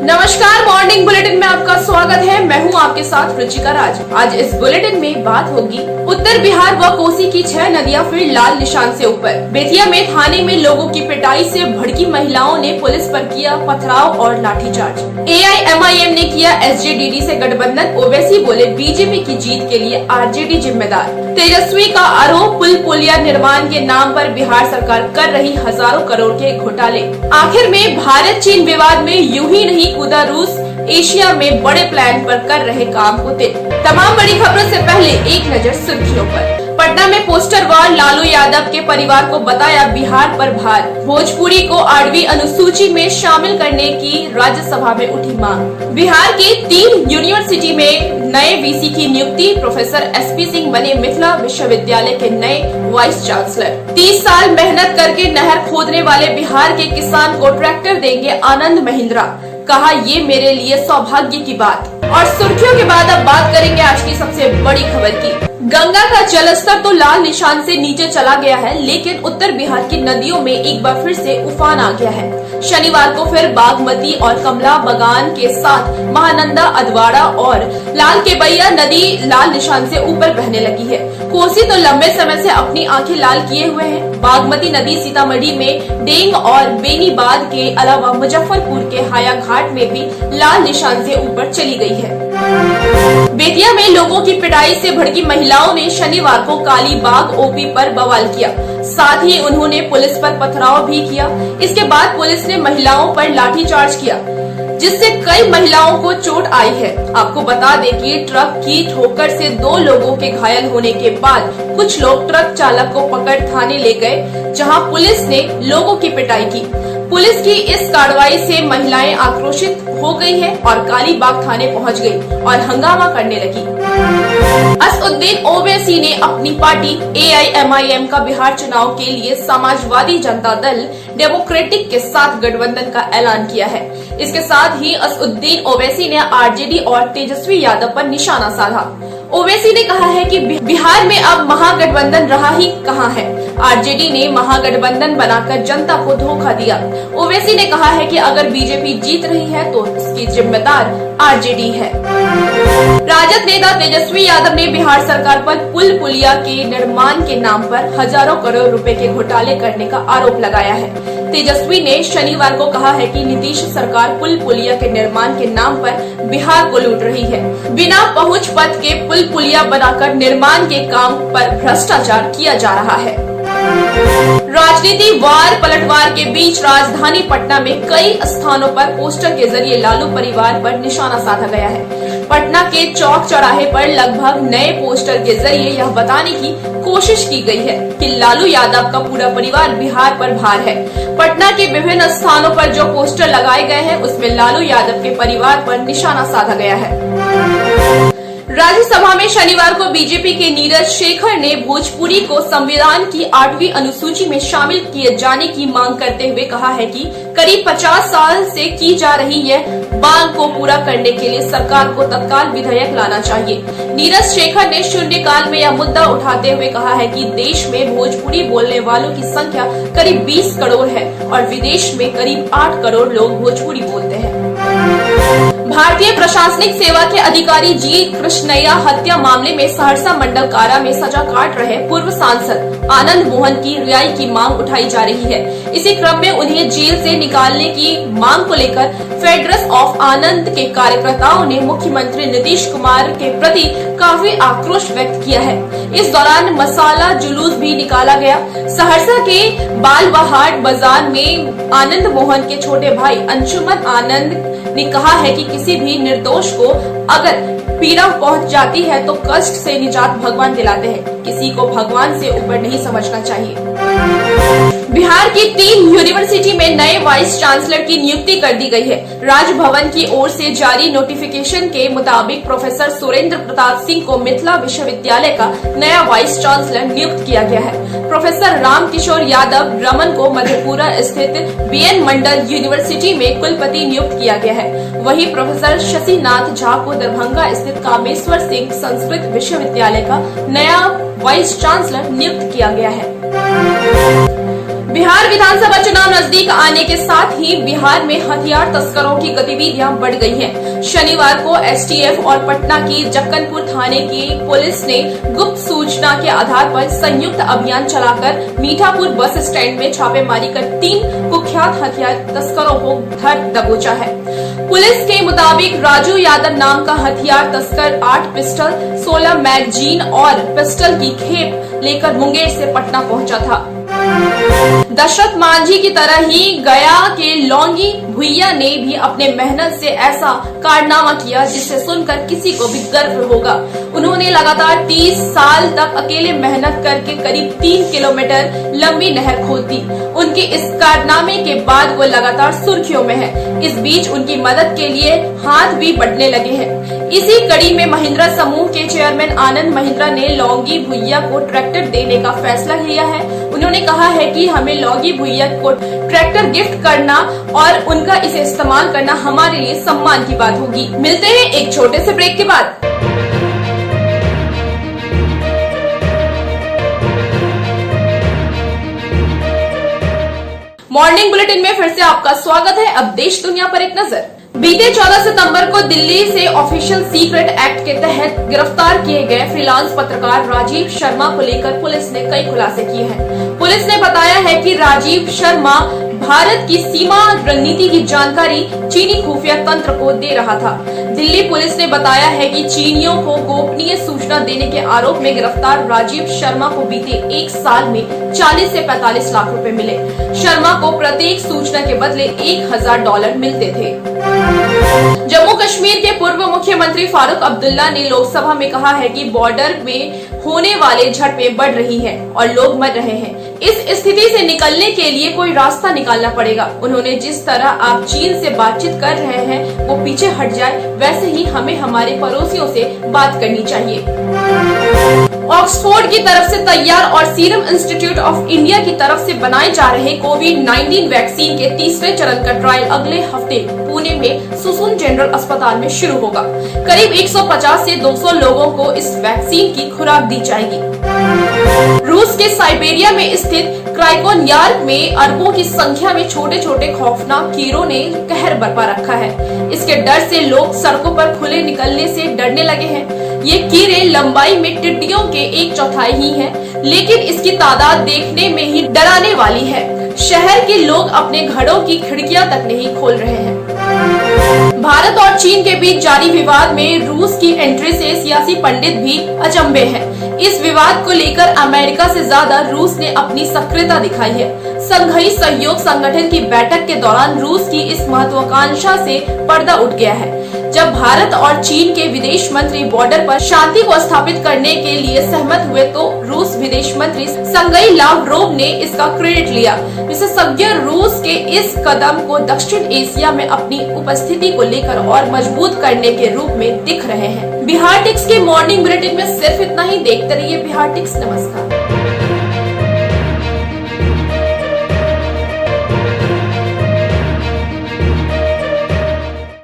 नमस्कार, morning bulletin में आपका स्वागत है। मैं हूं आपके साथ रुचिका राज। आज इस बुलेटिन में बात होगी उत्तर बिहार व कोसी की 6 नदियां फिर लाल निशान से ऊपर। बेतिया में थाने में लोगों की पिटाई से भड़की महिलाओं ने पुलिस पर किया पथराव और लाठीचार्ज। AIMIM ने किया SJDD से गठबंधन। ओवैसी बोले बीजेपी की जीत के लिए RJD जिम्मेदार। तेजस्वी का आरोप पुल पुलिया निर्माण के नाम पर बिहार सरकार कर रही हजारों करोड़ के घोटाले। आखिर में भारत चीन विवाद में यूं ही नहीं कूदा रूस, एशिया में बड़े प्लान पर कर रहे काम को तेज। तमाम बड़ी खबरों से पहले एक नजर सुर्खियों पर। पटना में पोस्टर वार, लालू यादव के परिवार को बताया बिहार पर भार। भोजपुरी को 8वीं अनुसूची में शामिल करने की राज्यसभा में उठी मांग। बिहार के 3 यूनिवर्सिटी में नए VC की नियुक्ति। प्रोफेसर SP सिंह बने मिथिला विश्वविद्यालय के नए वाइस चांसलर। 30 साल मेहनत करके नहर खोदने वाले बिहार के किसान को ट्रैक्टर देंगे आनंद महिंद्रा। कहा ये मेरे लिए सौभाग्य की बात। और सुर्खियों के बाद अब बात करेंगे आज की सबसे बड़ी खबर की। गंगा का जलस्तर तो लाल निशान से नीचे चला गया है, लेकिन उत्तर बिहार की नदियों में एक बार फिर से उफान आ गया है। शनिवार को फिर बागमती और कमला बगान के साथ महानंदा, अधवाड़ा और लाल केवैया नदी लाल निशान से ऊपर बहने लगी है। कोसी तो लंबे समय से अपनी आंखें लाल किए हुए है। बागमती नदी सीतामढ़ी में डेंग और बेनीबाद के अलावा मुजफ्फरपुर के हाया घाट में भी लाल निशान से ऊपर चली गई है। बेतिया में लोगों की पिटाई से भड़की महिलाओं ने शनिवार को कालीबाग OP पर बवाल किया। साथ ही उन्होंने पुलिस पर पथराव भी किया। इसके बाद पुलिस ने महिलाओं पर लाठीचार्ज किया, जिससे कई महिलाओं को चोट आई है। आपको बता दें कि ट्रक की ठोकर से 2 लोगों के घायल होने के बाद कुछ लोग ट्रक चालक को पकड़ थाने ले गए, जहां पुलिस ने लोगों की पिटाई की। पुलिस की इस कार्रवाई से महिलाएं आक्रोशित हो गई है और कालीबाग थाने पहुंच गई और हंगामा करने लगी। असदुद्दीन ओवैसी ने अपनी पार्टी AIMIM का बिहार चुनाव के लिए समाजवादी जनता दल डेमोक्रेटिक के साथ गठबंधन का ऐलान किया है। इसके साथ ही असदुद्दीन ओवैसी ने RJD और तेजस्वी यादव पर निशाना साधा। ओवैसी ने कहा है कि बिहार में अब महागठबंधन रहा ही कहां है। RJD ने महागठबंधन बनाकर जनता को धोखा दिया। ओवैसी ने कहा है कि अगर बीजेपी जीत रही है तो इसकी जिम्मेदार RJD है। राजद नेता तेजस्वी यादव ने बिहार सरकार पर पुल पुलिया के निर्माण के नाम पर हजारों करोड़ रुपए के घोटाले करने का आरोप लगाया है। तेजस्वी ने शनिवार को कहा है कि नीतीश सरकार पुल पुलिया के निर्माण के नाम पर बिहार को लूट रही है। बिना पहुंच पथ के पुल पुलिया बनाकर निर्माण के काम पर भ्रष्टाचार किया जा रहा है। राजनीति वार पलटवार के बीच राजधानी पटना में कई स्थानों पर पोस्टर के जरिए लालू परिवार पर निशाना साधा गया है। पटना के चौक चौराहे पर लगभग नए पोस्टर के जरिए यह बताने की कोशिश की गई है कि लालू यादव का पूरा परिवार बिहार पर भार है। पटना के विभिन्न स्थानों पर जो पोस्टर लगाए गए हैं उसमें लालू यादव के परिवार पर निशाना साधा गया है। राज्यसभा में शनिवार को बीजेपी के नीरज शेखर ने भोजपुरी को संविधान की 8वीं अनुसूची में शामिल किए जाने की मांग करते हुए कहा है कि करीब 50 साल से की जा रही है मांग को पूरा करने के लिए सरकार को तत्काल विधेयक लाना चाहिए। नीरज शेखर ने शून्यकाल में यह मुद्दा उठाते हुए कहा है कि देश में भोजपुरी बोलने वालों की संख्या करीब 20 करोड़ है और विदेश में करीब 8 करोड़ लोग भोजपुरी बोलते हैं। भारतीय प्रशासनिक सेवा के अधिकारी जी कृष्णैया हत्या मामले में सहरसा मंडल कारा में सजा काट रहे पूर्व सांसद आनंद मोहन की रिहाई की मांग उठाई जा रही है। इसी क्रम में उन्हें जेल से निकालने की मांग को लेकर फेडरस ऑफ आनंद के कार्यकर्ताओं ने मुख्यमंत्री नीतीश कुमार के प्रति काफी आक्रोश व्यक्त किया है। इस दौरान मसाला जुलूस भी निकाला गया। सहरसा के बालवाहाट बाजार में आनंद मोहन के छोटे भाई अंशुमन आनंद ने कहा है कि किसी भी निर्दोष को अगर पीड़ा पहुंच जाती है तो कष्ट से निजात भगवान दिलाते हैं। किसी को भगवान से ऊपर नहीं समझना चाहिए। बिहार की 3 यूनिवर्सिटी में नए वाइस चांसलर की नियुक्ति कर दी गई है। राजभवन की ओर से जारी नोटिफिकेशन के मुताबिक प्रोफेसर सुरेंद्र प्रताप सिंह को मिथिला विश्वविद्यालय का नया वाइस चांसलर नियुक्त किया गया है। प्रोफेसर रामकिशोर यादव रमन को मधेपुरा स्थित BN मंडल यूनिवर्सिटी में कुलपति नियुक्त किया गया है। वहीं प्रोफेसर शशिनाथ झा को दरभंगा स्थित कामेश्वर सिंह संस्कृत विश्वविद्यालय का नया वाइस चांसलर नियुक्त किया गया है। बिहार विधानसभा चुनाव नजदीक आने के साथ ही बिहार में हथियार तस्करों की गतिविधियां बढ़ गई हैं। शनिवार को एसटीएफ और पटना की जक्कनपुर थाने की पुलिस ने गुप्त सूचना के आधार पर संयुक्त अभियान चलाकर मीठापुर बस स्टैंड में छापेमारी कर 3 कुख्यात हथियार तस्करों को धर दबोचा है। पुलिस के मुताबिक राजू यादव नाम का हथियार तस्कर 8 पिस्टल, 16 मैगजीन और पिस्टल की खेप लेकर मुंगेर से पटना पहुंचा था। दशरथ मांझी की तरह ही गया के लौंगी भुइया ने भी अपने मेहनत से ऐसा कारनामा किया जिसे सुनकर किसी को भी गर्व होगा। उन्होंने लगातार 30 साल तक अकेले मेहनत करके करीब 3 किलोमीटर लंबी नहर खोद दी। उनके इस कारनामे के बाद वो लगातार सुर्खियों में है। इस बीच उनकी मदद के लिए हाथ भी बढ़ने लगे हैं। इसी कड़ी में महिंद्रा समूह के चेयरमैन आनंद महिंद्रा ने लौंगी भुइया को ट्रैक्टर देने का फैसला लिया है। उन्होंने कहा है कि हमें लौंगी भुइया को ट्रैक्टर गिफ्ट करना और उनका इसे इस्तेमाल करना हमारे लिए सम्मान की बात होगी। मिलते हैं एक छोटे से ब्रेक के बाद। मॉर्निंग बुलेटिन में फिर से आपका स्वागत है। अब देश दुनिया पर एक नजर। बीते 14 सितंबर को दिल्ली से ऑफिशियल सीक्रेट एक्ट के तहत गिरफ्तार किए गए फ्रीलांस पत्रकार राजीव शर्मा को लेकर पुलिस ने कई खुलासे किए हैं। पुलिस ने बताया है कि राजीव शर्मा भारत की सीमा रणनीति की जानकारी चीनी खुफिया तंत्र को दे रहा था। दिल्ली पुलिस ने बताया है कि चीनियों को गोपनीय सूचना देने के आरोप में गिरफ्तार राजीव शर्मा को बीते 1 साल में 40 से 45 लाख रुपए मिले। शर्मा को प्रत्येक सूचना के बदले $1000 मिलते थे। जम्मू कश्मीर के पूर्व मुख्यमंत्री फारूक अब्दुल्ला ने लोकसभा में कहा है कि बॉर्डर में होने वाले झड़पें बढ़ रही हैं और लोग मर रहे हैं। इस स्थिति से निकलने के लिए कोई रास्ता निकालना पड़ेगा। उन्होंने जिस तरह आप चीन से बातचीत कर रहे हैं वो पीछे हट जाए, वैसे ही हमें हमारे पड़ोसियों से बात करनी चाहिए। ऑक्सफोर्ड की तरफ से तैयार और सीरम इंस्टीट्यूट ऑफ इंडिया की तरफ से बनाए जा रहे कोविड-19 वैक्सीन के तीसरे चरण का ट्रायल अगले हफ्ते पुणे में सुसुन जनरल अस्पताल में शुरू होगा। करीब 150 से 200 लोगों को इस वैक्सीन की खुराक दी जाएगी। रूस के साइबेरिया में स्थित क्राइकोनयार्क में अरबों की संख्या में छोटे छोटे खौफनाक कीड़ों ने कहर बरपा रखा है। इसके डर से लोग सड़कों पर खुले निकलने से डरने लगे हैं। ये कीड़े लंबाई में टिड्डियों के 1/4 ही हैं, लेकिन इसकी तादाद देखने में ही डराने वाली है। शहर के लोग अपने घरों की खिड़कियां तक नहीं खोल रहे हैं। भारत और चीन के बीच जारी विवाद में रूस की एंट्री से सियासी पंडित भी अचंभे हैं। इस विवाद को लेकर अमेरिका से ज्यादा रूस ने अपनी सक्रियता दिखाई है। संघीय सहयोग संगठन की बैठक के दौरान रूस की इस महत्वाकांक्षा से पर्दा उठ गया है। जब भारत और चीन के विदेश मंत्री बॉर्डर पर शांति को स्थापित करने के लिए सहमत हुए तो रूस विदेश मंत्री सर्गेई लावरोव ने इसका क्रेडिट लिया। विशेषज्ञ रूस के इस कदम को दक्षिण एशिया में अपनी उपस्थिति को लेकर और मजबूत करने के रूप में दिख रहे हैं। बिहार टिक्स के मॉर्निंग बुलेटिन में सिर्फ इतना ही। देखते रहिए बिहार टिक्स। नमस्कार।